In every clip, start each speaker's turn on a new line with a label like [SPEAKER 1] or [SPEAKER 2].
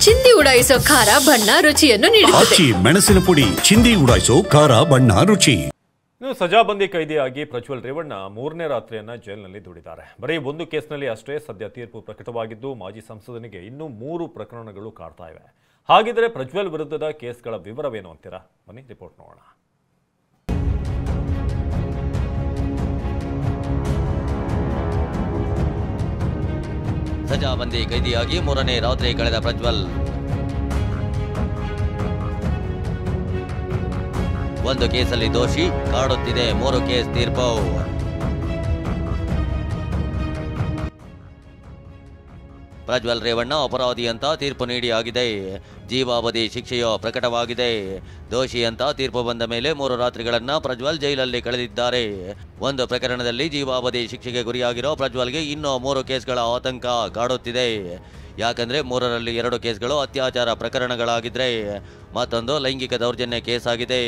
[SPEAKER 1] ಚಿಂದಿ ಉಡಾಯಿಸೋ ಖಾರ ಬಣ್ಣ ರುಚಿಯನ್ನು ನೀಡುತ್ತದೆ.
[SPEAKER 2] ಮೆಣಸಿನ ಪುಡಿ ಚಿಂದಿ ಉಡಾಯಿಸೋ ಖಾರ ಬಣ್ಣ ರುಚಿ.
[SPEAKER 3] ಇನ್ನು ಸಜಾಬಂದಿ ಕೈದಿಯಾಗಿ ಪ್ರಜ್ವಲ್ ರೇವಣ್ಣ ಮೂರನೇ ರಾತ್ರಿಯನ್ನ ಜೈಲಿನಲ್ಲಿ ದುಡಿದ್ದಾರೆ. ಬರೀ ಒಂದು ಕೇಸ್ನಲ್ಲಿ ಅಷ್ಟೇ ಸದ್ಯ ತೀರ್ಪು ಪ್ರಕಟವಾಗಿದ್ದು ಮಾಜಿ ಸಂಸದನಿಗೆ ಇನ್ನೂ 3 ಪ್ರಕರಣಗಳು ಕಾಡ್ತಾ ಇವೆ. ಹಾಗಿದ್ರೆ ಪ್ರಜ್ವಲ್ ವಿರುದ್ಧದ ಕೇಸ್ಗಳ ವಿವರವೇನು ಅಂತೀರಾ? ಬನ್ನಿ ರಿಪೋರ್ಟ್ ನೋಡೋಣ.
[SPEAKER 4] ಸಜಾಬಂದಿ ಕೈದಿಯಾಗಿ ಮೂರನೇ ರಾತ್ರಿ ಕಳೆದ ಪ್ರಜ್ವಲ್ ಒಂದು ಕೇಸಲ್ಲಿ ದೋಷಿ, ಕಾಡುತ್ತಿದೆ 3 ಕೇಸ್ ತೀರ್ಪು. ಪ್ರಜ್ವಲ್ ರೇವಣ್ಣ ಅಪರಾಧಿ ಅಂತ ತೀರ್ಪು ನೀಡಿ ಆಗಿದೆ. ಜೀವಾವಧಿ ಶಿಕ್ಷೆಯು ಪ್ರಕಟವಾಗಿದೆ. ದೋಷಿ ಅಂತ ತೀರ್ಪು ಬಂದ ಮೇಲೆ 3 ರಾತ್ರಿಗಳನ್ನ ಪ್ರಜ್ವಲ್ ಜೈಲಲ್ಲಿ ಕಳೆದಿದ್ದಾರೆ. ಒಂದು ಪ್ರಕರಣದಲ್ಲಿ ಜೀವಾವಧಿ ಶಿಕ್ಷೆಗೆ ಗುರಿಯಾಗಿರೋ ಪ್ರಜ್ವಲ್ಗೆ ಇನ್ನೂ 3 ಕೇಸ್ಗಳ ಆತಂಕ ಕಾಡುತ್ತಿದೆ. ಯಾಕಂದ್ರೆ 3ರಲ್ಲಿ 2 ಕೇಸ್ಗಳು ಅತ್ಯಾಚಾರ ಪ್ರಕರಣಗಳಾಗಿದ್ರೆ ಮತ್ತೊಂದು ಲೈಂಗಿಕ ದೌರ್ಜನ್ಯ ಕೇಸ್ ಆಗಿದೆ.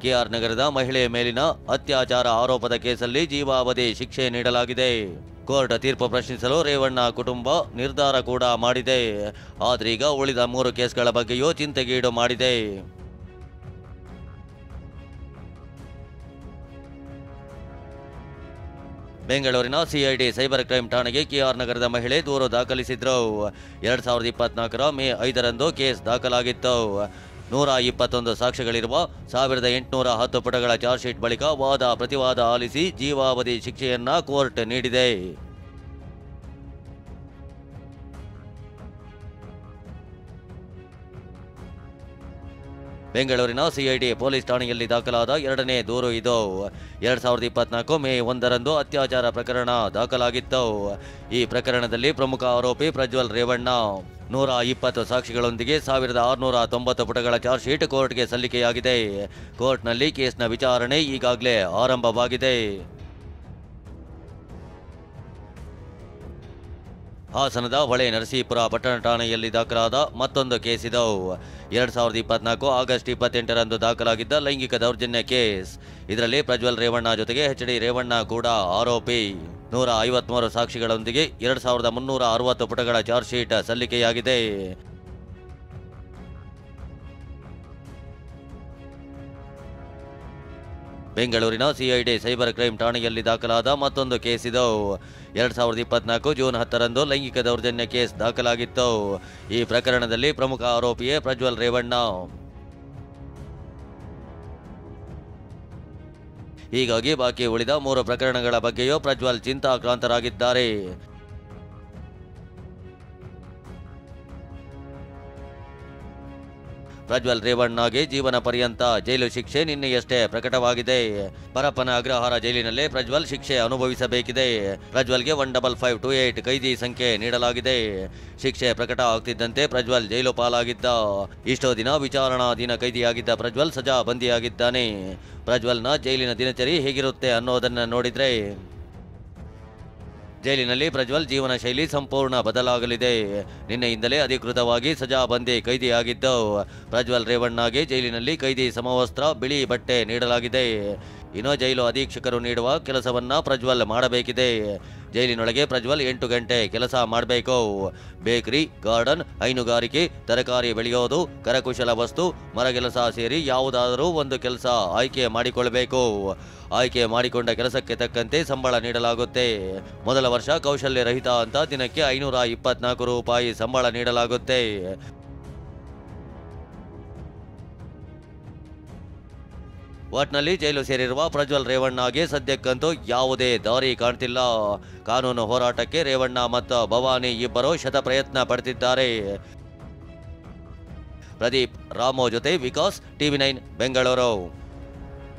[SPEAKER 4] ಕೆಆರ್ ನಗರದ ಮಹಿಳೆಯ ಮೇಲಿನ ಅತ್ಯಾಚಾರ ಆರೋಪದ ಕೇಸಲ್ಲಿ ಜೀವಾವಧಿ ಶಿಕ್ಷೆ ನೀಡಲಾಗಿದೆ. ಕೋರ್ಟ್ ತೀರ್ಪು ಪ್ರಶ್ನಿಸಲು ರೇವಣ್ಣ ಕುಟುಂಬ ನಿರ್ಧಾರ ಕೂಡ ಮಾಡಿದೆ. ಆದ್ರೀಗ ಉಳಿದ 3 ಕೇಸ್ಗಳ ಬಗ್ಗೆಯೂ ಚಿಂತೆಗೀಡು ಮಾಡಿದೆ. ಬೆಂಗಳೂರಿನ ಸಿಐಡಿ ಸೈಬರ್ ಕ್ರೈಮ್ ಠಾಣೆಗೆ ಕೆಆರ್ ನಗರದ ಮಹಿಳೆ ದೂರು ದಾಖಲಿಸಿದ್ರು. 2024ರ ಮೇ 5ರಂದು ಕೇಸ್ ದಾಖಲಾಗಿತ್ತು. 121 ಸಾಕ್ಷ್ಯಗಳಿರುವ 1810 ಪುಟಗಳ ಚಾರ್ಜ್ ಶೀಟ್ ಬಳಿಕ ವಾದ ಪ್ರತಿವಾದ ಆಲಿಸಿ ಜೀವಾವಧಿ ಶಿಕ್ಷೆಯನ್ನ ಕೋರ್ಟ್ ನೀಡಿದೆ. ಬೆಂಗಳೂರಿನ ಸಿಐಡಿ ಪೊಲೀಸ್ ಠಾಣೆಯಲ್ಲಿ ದಾಖಲಾದ 2ನೇ ದೂರು ಇದು. 2024 ಮೇ 1ರಂದು ಅತ್ಯಾಚಾರ ಪ್ರಕರಣ ದಾಖಲಾಗಿತ್ತು. ಈ ಪ್ರಕರಣದಲ್ಲಿ ಪ್ರಮುಖ ಆರೋಪಿ ಪ್ರಜ್ವಲ್ ರೇವಣ್ಣ. 120 ಸಾಕ್ಷಿಗಳೊಂದಿಗೆ 1690 ಪುಟಗಳ ಚಾರ್ಜ್ ಶೀಟ್ ಕೋರ್ಟ್ಗೆ ಸಲ್ಲಿಕೆಯಾಗಿದೆ. ಕೋರ್ಟ್ನಲ್ಲಿ ಕೇಸ್ನ ವಿಚಾರಣೆ ಈಗಾಗಲೇ ಆರಂಭವಾಗಿದೆ. ಹಾಸನದ ಹೊಳೆ ನರಸೀಪುರ ಪಟ್ಟಣ ಠಾಣೆಯಲ್ಲಿ ದಾಖಲಾದ ಮತ್ತೊಂದು ಕೇಸ್ ಇದು. 2024 ಆಗಸ್ಟ್ 28ರಂದು ದಾಖಲಾಗಿದ್ದ ಲೈಂಗಿಕ ದೌರ್ಜನ್ಯ ಕೇಸ್. ಇದರಲ್ಲಿ ಪ್ರಜ್ವಲ್ ರೇವಣ್ಣ ಜೊತೆಗೆ ಎಚ್.ಡಿ. ರೇವಣ್ಣ ಕೂಡ ಆರೋಪಿ. 153 ಸಾಕ್ಷಿಗಳೊಂದಿಗೆ 2360 ಪುಟಗಳ ಚಾರ್ಜ್ ಶೀಟ್ ಸಲ್ಲಿಕೆಯಾಗಿದೆ. ಬೆಂಗಳೂರಿನ ಸಿಐಡಿ ಸೈಬರ್ ಕ್ರೈಮ್ ಠಾಣೆಯಲ್ಲಿ ದಾಖಲಾದ ಮತ್ತೊಂದು ಕೇಸ್ ಇದು. 2024 ಜೂನ್ 10ರಂದು ಲೈಂಗಿಕ ದೌರ್ಜನ್ಯ ಕೇಸ್ ದಾಖಲಾಗಿತ್ತು. ಈ ಪ್ರಕರಣದಲ್ಲಿ ಪ್ರಮುಖ ಆರೋಪಿಯೇ ಪ್ರಜ್ವಲ್ ರೇವಣ್ಣ. ಹೀಗಾಗಿ ಬಾಕಿ ಉಳಿದ 3 ಪ್ರಕರಣಗಳ ಬಗ್ಗೆಯೂ ಪ್ರಜ್ವಲ್ ಚಿಂತಾಕ್ರಾಂತರಾಗಿದ್ದಾರೆ. ಪ್ರಜ್ವಲ್ ರೇವಣ್ಣಗೆ ಜೀವನ ಪರ್ಯಂತ ಜೈಲು ಶಿಕ್ಷೆ ನಿನ್ನೆಯಷ್ಟೇ ಪ್ರಕಟವಾಗಿದೆ. ಪರಪ್ಪನ ಅಗ್ರಹಾರ ಜೈಲಿನಲ್ಲೇ ಪ್ರಜ್ವಲ್ ಶಿಕ್ಷೆ ಅನುಭವಿಸಬೇಕಿದೆ. ಪ್ರಜ್ವಲ್ಗೆ 15528 ಕೈದಿ ಸಂಖ್ಯೆ ನೀಡಲಾಗಿದೆ. ಶಿಕ್ಷೆ ಪ್ರಕಟ ಆಗ್ತಿದ್ದಂತೆ ಪ್ರಜ್ವಲ್ ಜೈಲು ಪಾಲಾಗಿದ್ದ. ಇಷ್ಟೋ ದಿನ ವಿಚಾರಣಾಧೀನ ಕೈದಿಯಾಗಿದ್ದ ಪ್ರಜ್ವಲ್ ಸಜಾ ಬಂದಿಯಾಗಿದ್ದಾನೆ. ಪ್ರಜ್ವಲ್ನ ಜೈಲಿನ ದಿನಚರಿ ಹೇಗಿರುತ್ತೆ ಅನ್ನೋದನ್ನ ನೋಡಿದ್ರೆ ಜೈಲಿನಲ್ಲಿ ಪ್ರಜ್ವಲ್ ಜೀವನ ಶೈಲಿ ಸಂಪೂರ್ಣ ಬದಲಾಗಲಿದೆ. ನಿನ್ನೆಯಿಂದಲೇ ಅಧಿಕೃತವಾಗಿ ಸಜಾಬಂದಿ ಕೈದಿಯಾಗಿದ್ದು ಪ್ರಜ್ವಲ್ ರೇವಣ್ಣಗೆ ಜೈಲಿನಲ್ಲಿ ಕೈದಿ ಸಮವಸ್ತ್ರ ಬಿಳಿ ಬಟ್ಟೆ ನೀಡಲಾಗಿದೆ. ಇನ್ನು ಜೈಲು ಅಧೀಕ್ಷಕರು ನೀಡುವ ಕೆಲಸವನ್ನ ಪ್ರಜ್ವಲ್ ಮಾಡಬೇಕಿದೆ. ಜೈಲಿನೊಳಗೆ ಪ್ರಜ್ವಲ್ 8 ಗಂಟೆ ಕೆಲಸ ಮಾಡಬೇಕು. ಬೇಕರಿ, ಗಾರ್ಡನ್, ಹೈನುಗಾರಿಕೆ, ತರಕಾರಿ ಬೆಳೆಯೋದು, ಕರಕುಶಲ ವಸ್ತು, ಮರಗೆಲಸ ಸೇರಿ ಯಾವುದಾದರೂ ಒಂದು ಕೆಲಸ ಆಯ್ಕೆ ಮಾಡಿಕೊಳ್ಳಬೇಕು. ಆಯ್ಕೆ ಮಾಡಿಕೊಂಡ ಕೆಲಸಕ್ಕೆ ತಕ್ಕಂತೆ ಸಂಬಳ ನೀಡಲಾಗುತ್ತೆ. ಮೊದಲ ವರ್ಷ ಕೌಶಲ್ಯ ರಹಿತ ಅಂತ ದಿನಕ್ಕೆ 524 ರೂಪಾಯಿ ಸಂಬಳ ನೀಡಲಾಗುತ್ತೆ. ಒಟ್ನಲ್ಲಿ ಜೈಲು ಸೇರಿರುವ ಪ್ರಜ್ವಲ್ ರೇವಣ್ಣಗೆ ಸದ್ಯಕ್ಕಂತೂ ಯಾವುದೇ ದಾರಿ ಕಾಣ್ತಿಲ್ಲ. ಕಾನೂನು ಹೋರಾಟಕ್ಕೆ ರೇವಣ್ಣ ಮತ್ತು ಭವಾನಿ ಇಬ್ಬರು ಶತಪ್ರಯತ್ನ ಪಡ್ತಿದ್ದಾರೆ. ಪ್ರದೀಪ್ ರಾಮೋ ಜೊತೆ ವಿಕಾಸ್, TV9 ಬೆಂಗಳೂರು.